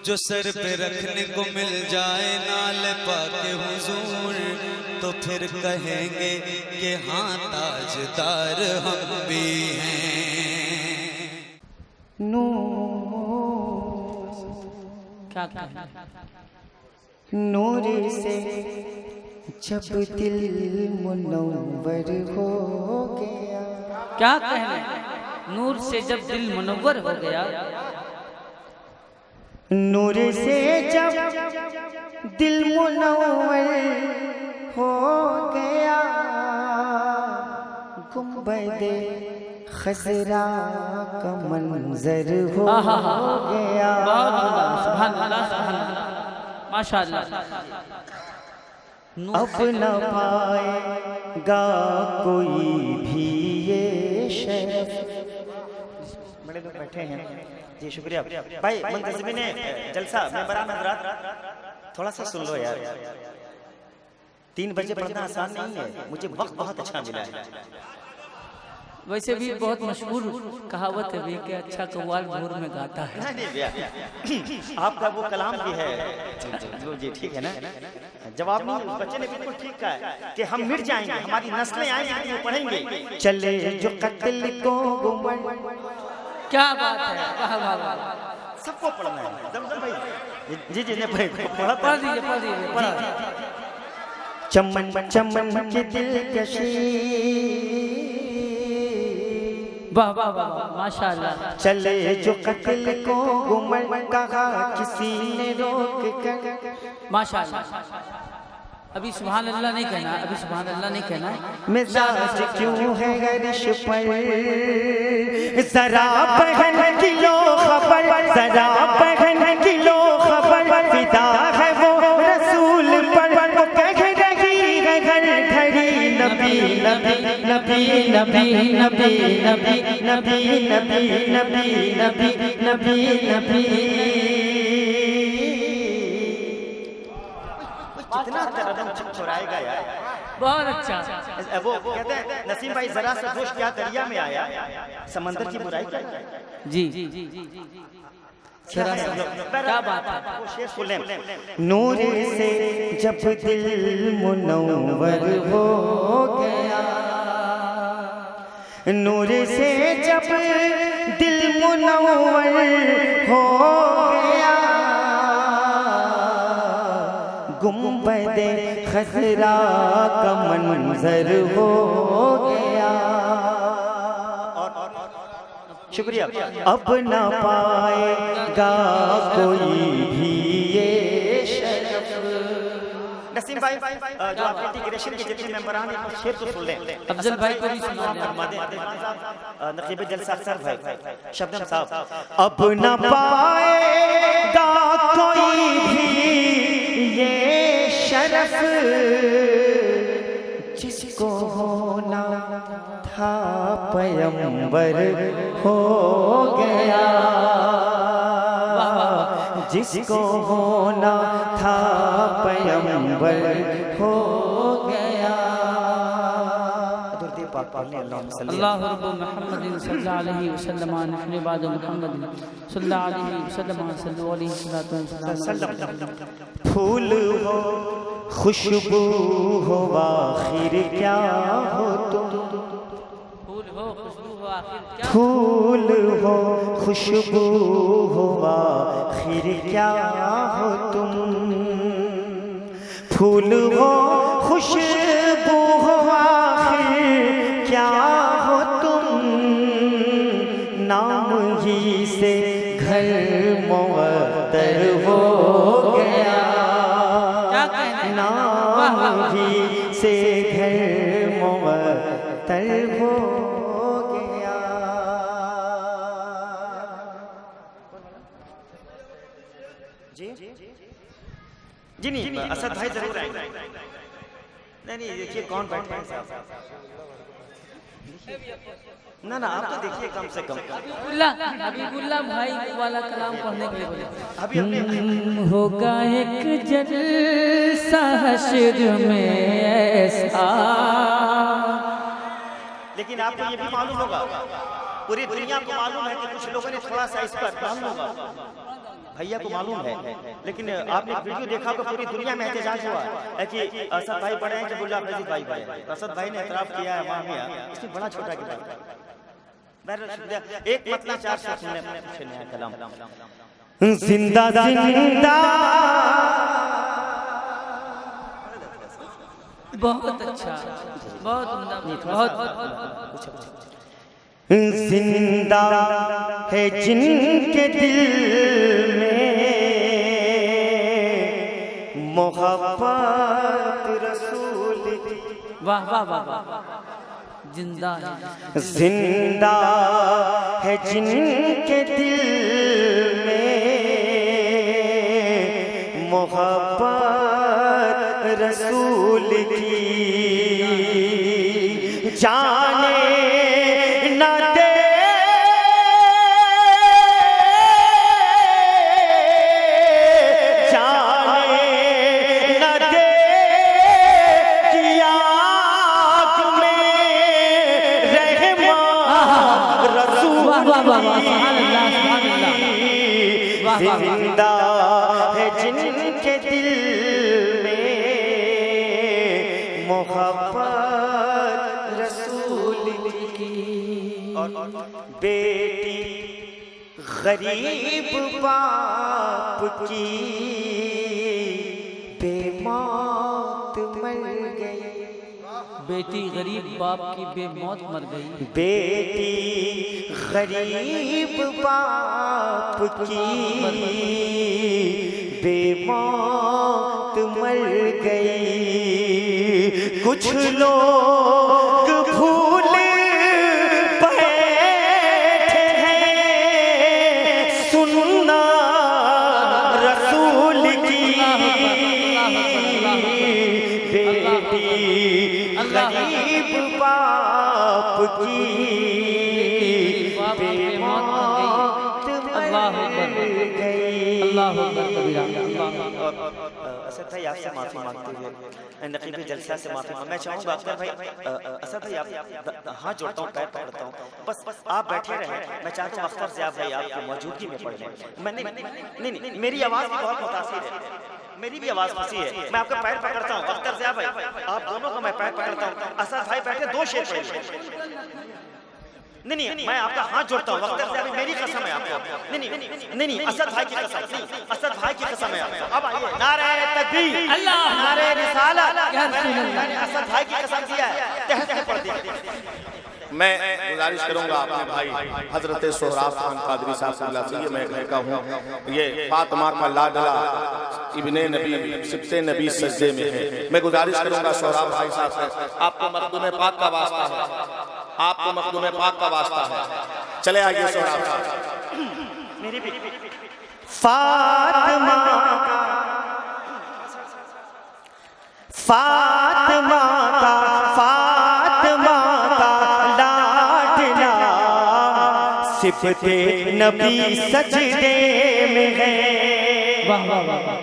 जो सर पे रखने को मिल जाए नाल पाके हुजूर, तो फिर कहेंगे कि हाँ ताजदार हम भी हैं। क्या कहना? नूर से जब दिल मुनव्वर हो गया। क्या कहना? नूर से जब दिल मुनव्वर हो गया, नूर से जब दिल मुनव्वर हो गया, गुंबदे खजरा का मंजर हो गया। सुभान अल्लाह, सुभान अल्लाह, माशाअल्लाह। अब न पाएगा कोई भी ये शर्फ। बड़े लोग बैठे हैं जी, शुक्रिया भाई। मुंतज़िमीन जलसा मेंबरान हज़रात, थोड़ा सा सुन लो यार। 3 बजे पढ़ना आसान नहीं है, मुझे वक्त बहुत अच्छा मिला है। वैसे भी बहुत मशहूर कहावत है भी कि अच्छा कव्वाल भोर में गाता है। आपका वो कलाम भी है जी, ठीक है ना। जवाब नहीं, बच्चे ने बिल्कुल ठीक कहा है कि हम मिट जाएंगे, हमारी नस्लें आएंगी वो पढ़ेंगे। चले जो कत्ल को गुमन। क्या बात है, वाह वाह वाह। सबको पढ़ना है जमजम भाई। जी जी ने पढ़ा, पढ़ दीजिए, पढ़ दीजिए, पढ़ा। चमन चमन के दिलकशी, वाह वाह वाह, माशाअल्लाह। चले जो कत्ल को गुमन, कहा किसी ने रोक कर। माशाअल्लाह। अभी सुभान अल्लाह नहीं कहना, अभी सुभान अल्लाह नहीं कहना। मिजाज क्यों है गर्श पर, जरा बहन की लो खबर, जरा बहन की लो खबर। फिदा है वो रसूल पर, वो कह रही है घर घड़ी नबी नबी नबी नबी नबी नबी नबी नबी नबी नबी नबी नबी। कितना तरदम छुड़ाएगा यार। बहुत अच्छा। वो कहते हैं नसीम भाई, जरा सा जोश क्या दरिया में आया, समंदर की बुराई क्या? जी, क्या बात है। नूर से जब दिल मुनव्वर हो गया, नूर से जब दिल मुनव्वर हो गया, गुंबदे खजरा का मंजर हो गया। शुक्रिया। अब न पाएगा कोई भी ये शर्फ। नसीम भाई, जो आपके इंटीग्रेशन के जितने मेंबरान हैं, शेर तो सुन लें। अफजल भाई को भी सुना दें। नकीब जलसा अख्तर भाई, शबनम साहब। अब न पाएगा कोई भी ये शरफ, जिसको होना था पैगंबर हो गया, जिसको होना था पैगंबर हो गया। अल्लाह रब्बु मुहम्मदिन सल्लल्लाहु अलैहि वसल्लम नहनु बाद मुहम्मदिन सल्लल्लाहु अलैहि वसल्लम सल्लल्लाहु अलैहि वसल्लम। फूल हो खुशबू हो आखिर क्या हो तुम, फूल हो खुशबू हो आखिर क्या, फूल हो खुशबू हो आखिर क्या हो तुम, फूल हो खुशबू हो आखिर क्या हो तुम, नाम ही से घर मुअत्तर हो गया, नाम ही से घर मुअत्तर हो गया। जी जी नहीं, असद भाई जरूर आएंगे। नहीं देखिए कौन बैठे हैं साहब। ना आप तो देखिए कम से कम। हबीबुल्लाह भाई वाला कलाम पढ़ने के लिए बोले। अभी अपने होगा एक जलसा हश्र में ऐसा। लेकिन आपको ये भी मालूम होगा, पूरी दुनिया को मालूम है कि कुछ लोगों ने थोड़ा सा इस पर मालूम होगा भैया को मालूम है, लेकिन आपने वीडियो देखा होगा, पूरी दुनिया में एहतजाज हुआ है कि असद भाई बड़े हैं कि बुल्ला फैजी भाई बड़े हैं। असद भाई ने एतराफ़ किया है मामिया, इसमें बड़ा छोटा की बात। एक मतलब 4 से सुनने पीछे नया कलाम। जिंदा जिंदा बहुत अच्छा, बहुत उम्दा, बहुत जिंदा है जिनके दिल में मोहब्बत रसूल की। वाह वाह वाह वाह, जिंदा है, जिंदा है जिनके दिल में मोहब्बत रसूल की, जाने न दे जाने न दे कि आग में रहमा रसूल वाह वाह वाह, सुभान अल्लाह, सुभान अल्लाह, वाह वाह वाह। जिंदा है जिनके दिल में मोहब्बत रसूल की। और बेटी गरीब बाप की बेमौत मर गई। बेटी गरीब बाप की बेमौत मर गई। बेटी गरीब बाप की बेमौत मर गई। कुछ लोग भूल बैठे हैं सुनना रसूल की। बेटी गरीब बाप की बेमौत मर गई। अल्लाह अकबर कबीरा। असद भाई आपसे माफी मांगते हुए नकीबी जलसा से माफी मैं चाहूंगा अख्तर भाई, असद भाई आप हाथ जोड़ता हूँ, पैर पकड़ता हूँ, बस आप बैठे रहें। मैं चाहता हूँ अख्तर ज़िया भाई आपकी मौजूदगी में पढ़ लें। मैंने नहीं, मेरी आवाज़ भी बहुत मुतासिर है, मेरी भी आवाज़ फंसी है। मैं आपका पैर पकड़ता हूँ अख्तर ज़िया भाई, आप दोनों को मैं पैर पकड़ता हूँ। असद भाई बैठे 2 शेर पढ़ लें। नहीं, मैं आपका हाथ जोड़ता हूँ अख्तर ज़िया भाई, मेरी कसम है आपको। नहीं, असद भाई की कसम, असद भाई की कसम है आपको। अब आइए, नारे तकबीर, अल्लाह, नारे रिसालत, या रसूल अल्लाह। मैंने असद भाई की कसम दिया है, तह तह पढ़ दिया। मैं गुजारिश करूंगा अपने भाई हजरत सोहराब खान कादरी साहब से, ये मैं घर का हूँ, ये फातिमा का लाडला इब्ने नबी सिब्ते नबी सज्जे में है। मैं गुजारिश करूंगा सोहराब भाई साहब से, आपको मखदूम पाक का वास्ता है, आपको मखदूम पाक का वास्ता है। चले आइए सोहराब साहब। मेरी भी फातिमा फातिमा का लाडला सिफ़ते नबी सजदे में है। वाह वाह वाह वाह।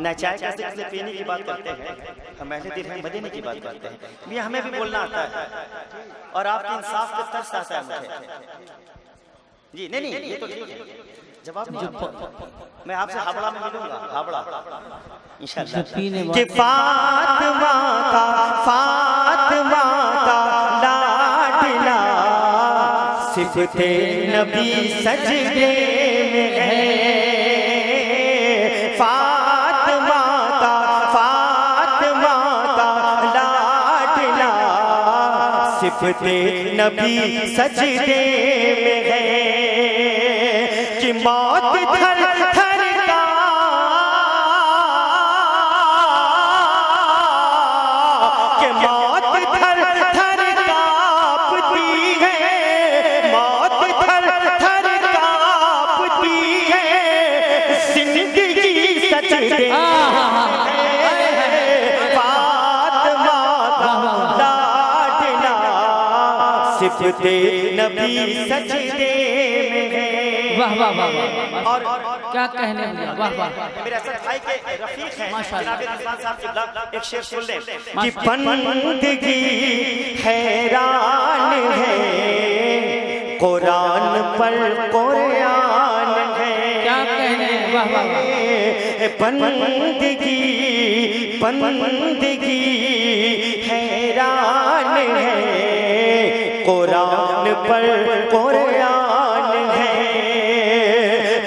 न चाय का जिक्र पीने की बात करते हैं, हम अहले दिल हैं मदीने की बात करते हैं। ये हमें भी बोलना आता है और आपके इंसाफ पे तरस आता है मुझे। जी नहीं, ये तो ठीक है, जवाब नहीं। मैं आपसे हावड़ा में मिलूंगा, हावड़ा इंशाअल्लाह। कि फातिमा का लाडला सिफ़ते नबी सजदे में है। फातिमा का लाडला सिफ़ते नबी सजदे में है। कि मौत थर थर के मौत थर थर कांपती है, मौत थर थर कांपती है, जिंदगी सजदे फातिमा का लाडला सिफ़ते नबी सजदे में है। वाह वाह वाह वाह। और क्या कहने भैया, वाह वाह। मेरे असद भाई के रफीक हैं माशाअल्लाह। जनाब रिजवान साहब किबला, एक शेर सुन लें कि बंदगी हैरान है कुरान पर कुरान है। क्या कहने, वाह वाह वाह। बंदगी बंदगी हैरान है, कुरान पर कुरान है।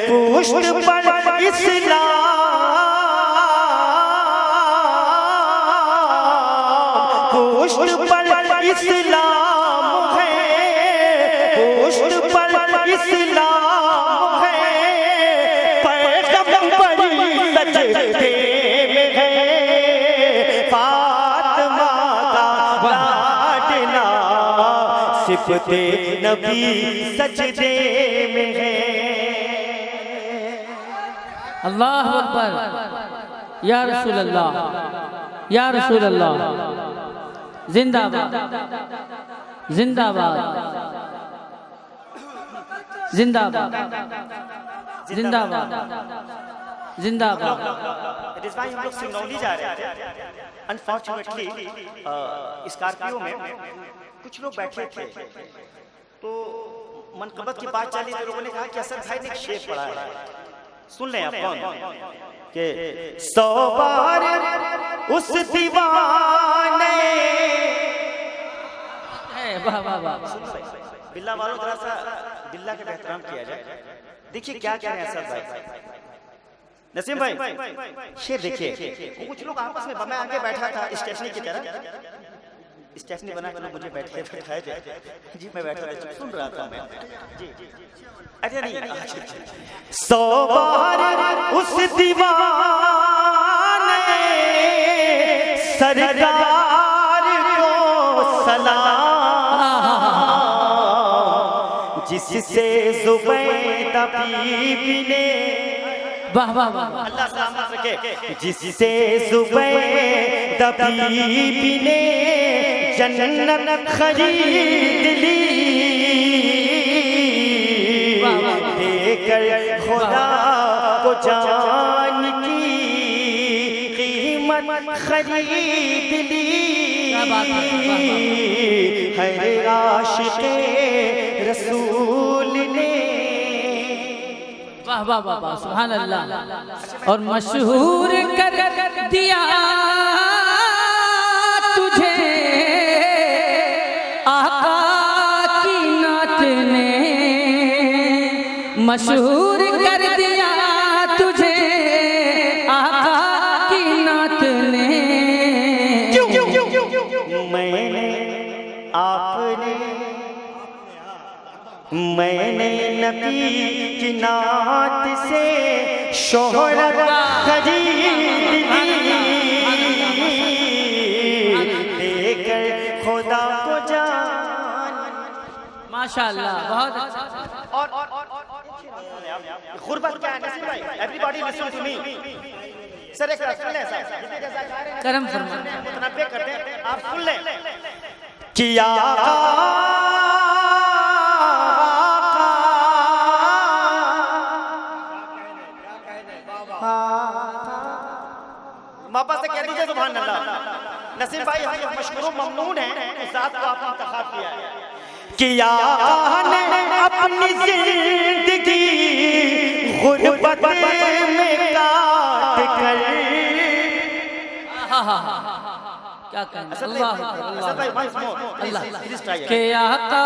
पुष्ट पर इस्लाम, पुष्ट पर इस्लाम है, पुष्ट पर इस्लाम है। पैगंबरी सजदे में है, फातिमा का लाडला सिफ़ते नबी सजदे में है। अल्लाह अकबर, या रसूल अल्लाह, या रसूल अल्लाह। जिंदाबाद जिंदाबाद जिंदाबाद जिंदाबाद जिंदाबाद। रिजवाई हम लोग सिंगरौली जा रहे थे। अनफॉर्चुनेटली स्कॉर्पियो में कुछ लोग बैठे थे, तो मनकबत की बात चली तो लोगों ने कहा कि असद भाई ने एक शेर पढ़ा है, सुन लें आप कौन के 100 बार उस दीवाने। वाह वाह वाह। बिल्ला वालों थोड़ा सा बिल्ला का एहतराम किया जाए। देखिए क्या कह रहे हैं असद भाई। नसीम भाई शेर देखिए, कुछ लोग आपस में, मैं आगे बैठा था स्टेशनी की तरह, स्टेशनी बना के लोग मुझे बैठाए थे जी, मैं बैठा सुन रहा था मैं जी। अच्छा नहीं, 100 बार उस दीवाने सरकार को सलाम, जिससे ज़ुबैदा बीबी ने, वाह वाह वाह, अल्लाह सलामत रखे, जिससे ज़ुबैदा बीबी ने जन्नत खरीद ली, देकर खुदा को जान की कीमत खरीद ली। हर आशिक़े रसूल ने, वाह वाह वाह, सुभान अल्लाह। और मशहूर कर दिया तुझे आका की नात ने, मशहूर कर दिया तुझे आका की नात ने। मैंने आपने, मैंने नबी की नात से शोहरत खरीद ली, देकर खुदा को जान। माशाअल्लाह, बहुत अच्छा। और गुर्बत क्या है नसीम भाई? Everybody listen to me sir, एक सुन ले सर, करम फरमा, मुतनब्बे कर दे, आप सुन ले किया वापस से कह दीजिए सुभान अल्लाह। नसीम भाई हम मशकूर ममनून हैं, इस जात को आपने इंतखाब किया है। किया ने अपनी जिंदगी गुर्बत में काट कर, क्या कहना, अल्लाह अल्लाह अल्लाह के आका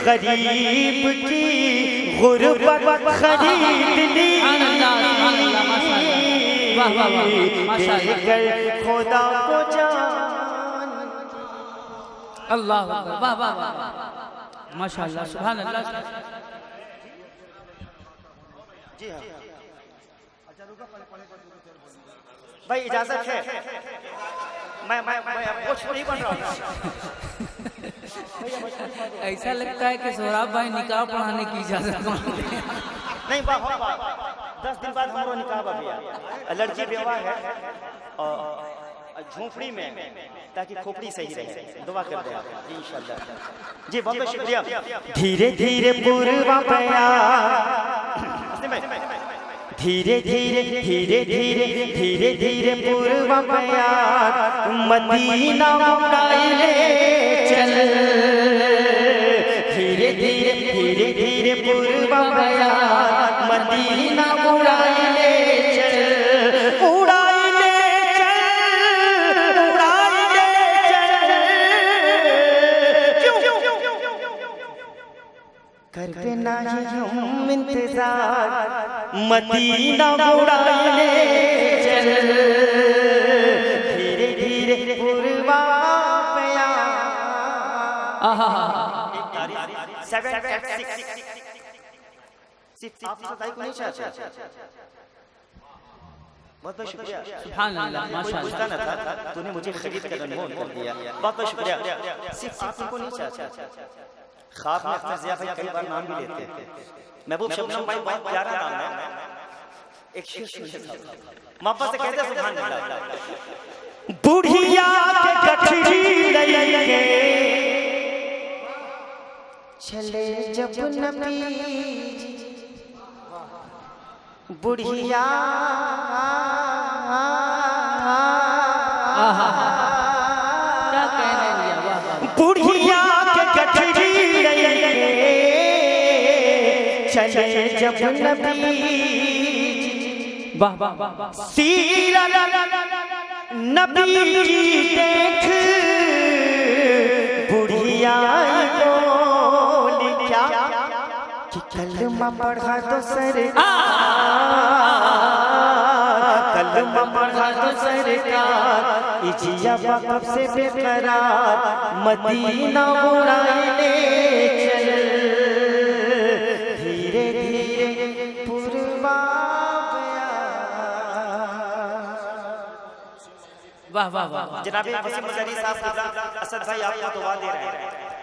गरीब की गुर्बत खरीद ली, देकर खुदा को जान। अल्लाह वाह वाह वाह, माशाअल्लाह, सुभान अल्लाह। जी हाँ भाई, इजाजत है, मैं कुछ नहीं बन रहा। ऐसा लगता है कि सोहराब भाई निकाह पढ़ाने की इजाजत मांगते हैं। नहीं 10 दिन बाद हमारो निकाह भैया, लड़की बेवा है और झोपड़ी में, ताकि खोपड़ी सही रहे। दुआ कर दे जी इंशाल्लाह। जी बहुत बहुत शुक्रिया। धीरे धीरे पूर्वा बया, धीरे धीरे धीरे धीरे धीरे धीरे पूर्वा बया, मदीना उड़ाई ले चल। धीरे धीरे धीरे धीरे पूर्वा बया, मदीना उड़ाई ले चल। उड़ाई ले चल, उड़ाई ले चल। कर पे नहीं हम इंतजार, मदीना उड़ाई ले चल। धीरे धीरे पूर्वा बया। 7 6 आप सदाई को नहीं चाहते। बहुत बहुत शुक्रिया। सुभान अल्लाह, माशाअल्लाह। ना था, तूने मुझे खरीद कर अनमोल कर दिया। बहुत बहुत शुक्रिया। सिर्फ आप को नहीं चाहते। ख्वाब में अख्तर ज़िया भाई कई बार नाम भी लेते हैं। महबूब शबनम भाई बहुत प्यारा नाम है। एक शेर मोहब्बत से कहते हैं सुभान अल्लाह। बुढ़िया के गठरी लेके चले जब नबी, बुढ़िया क्या कहने लिया, वाह वाह। बुढ़िया के गठरी लेके चले जब नबी, वाह वाह वाह वाह। सीरत नबी की देख बुढ़िया बोली क्या कि कलमा पढ़ा तो सरकार, कलमा पढ़ा तो सरकार, इजिया बाप से बेकरार, मदीना उड़ाई ले चल। धीरे धीरे पूर्वा बया। वाह वाह वाह। जनाब वसीम मज़हरी साहब असद भाई आपको दुआ दे रहे हैं,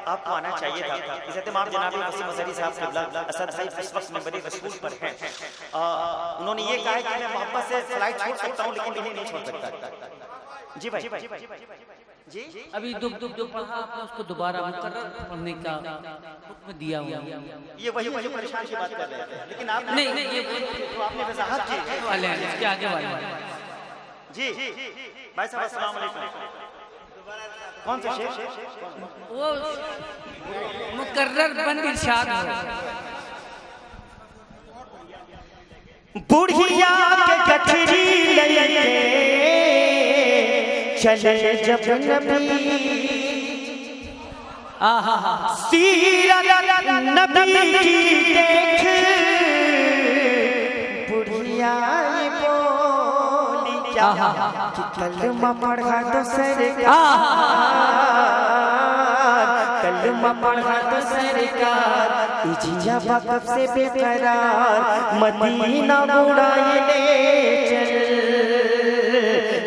आपको आना चाहिए था। इज़्ज़त इमाम जनाब वसीम मज़हरी साहब असद भाई इस वक्त मेंबरे रसूल पर हैं। उन्होंने ये कहा है कि मैं मोहब्बत से फ्लाइट छोड़ सकता हूँ, लेकिन इन्हें नहीं छोड़ सकता। जी भाई जी अभी दुख दुख जो पढ़ा आपने उसको दोबारा मुकर्रर पढ़ने का हुक्म दिया हुआ। ये वही परेशान की बात कर रहे हैं, लेकिन आप नहीं नहीं, ये तो आपने वजाहत की वाले हैं, इसके आगे वाले हैं। जी भाई साहब अस्सलाम वालेकुम। कौन सा शेर? वो मुकर्रर बंद इरशाद हो। बुढ़िया के गठरी लेके चले जब नबी, सीरत नबी की देख बुढ़िया बोली क्या कि कलमा पढ़ा तो सरकार, कलमा पढ़ा तो सरकार, इजिया बाप से बेकरार, मदीना उड़ाई ले चल।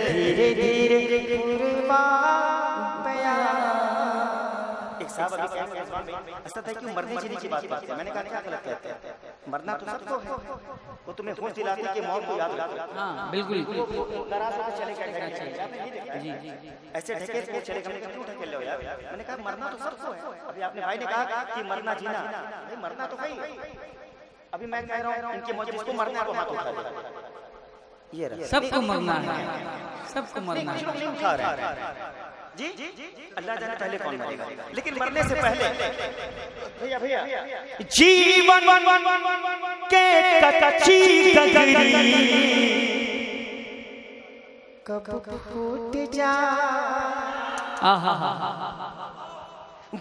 धीरे धीरे पूर्वा बया। एक साहब अभी कह रहे हैं असद है कि मरने जीने की बात करते हैं। मैंने कहा क्या गलत कहते हैं? मरना तो सबको है, वो तुम्हें होश दिलाती है कि मौत को याद रखो। हाँ बिल्कुल। दराज होकर चले गए जी जी, ऐसे ढकेल के चले गए, क्यों ढकेल लो यार? मैंने कहा मरना तो सबको है। अभी आपने भाई ने कहा कि मरना जीना, भाई मरना तो है। अभी मैं कह रहा हूँ इनके मौत जिसको मरना है वो हाथ उठा दे। ये सबको मरना है, सबको मरना है। उठा रहे हैं जी, अल्लाह जाने पहले कौन मरेगा, लेकिन मरने से पहले भैया भैया जीवन के कच्ची गगरी कब फूट जा,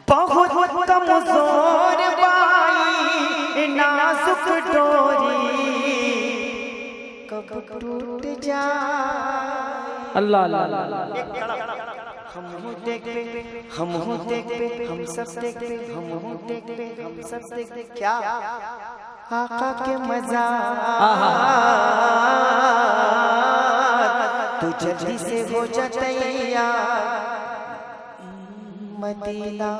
बहुत कमजोर बाई नाजुक डोरी कब टूट जा। अल्लाह अल्लाह हम देख पे, हम देख पे, हम सब देख पे, हम देख पे, हम सब देख पे, क्या आका के मजा। तू जल्दी से हो जा तैयार, मदीना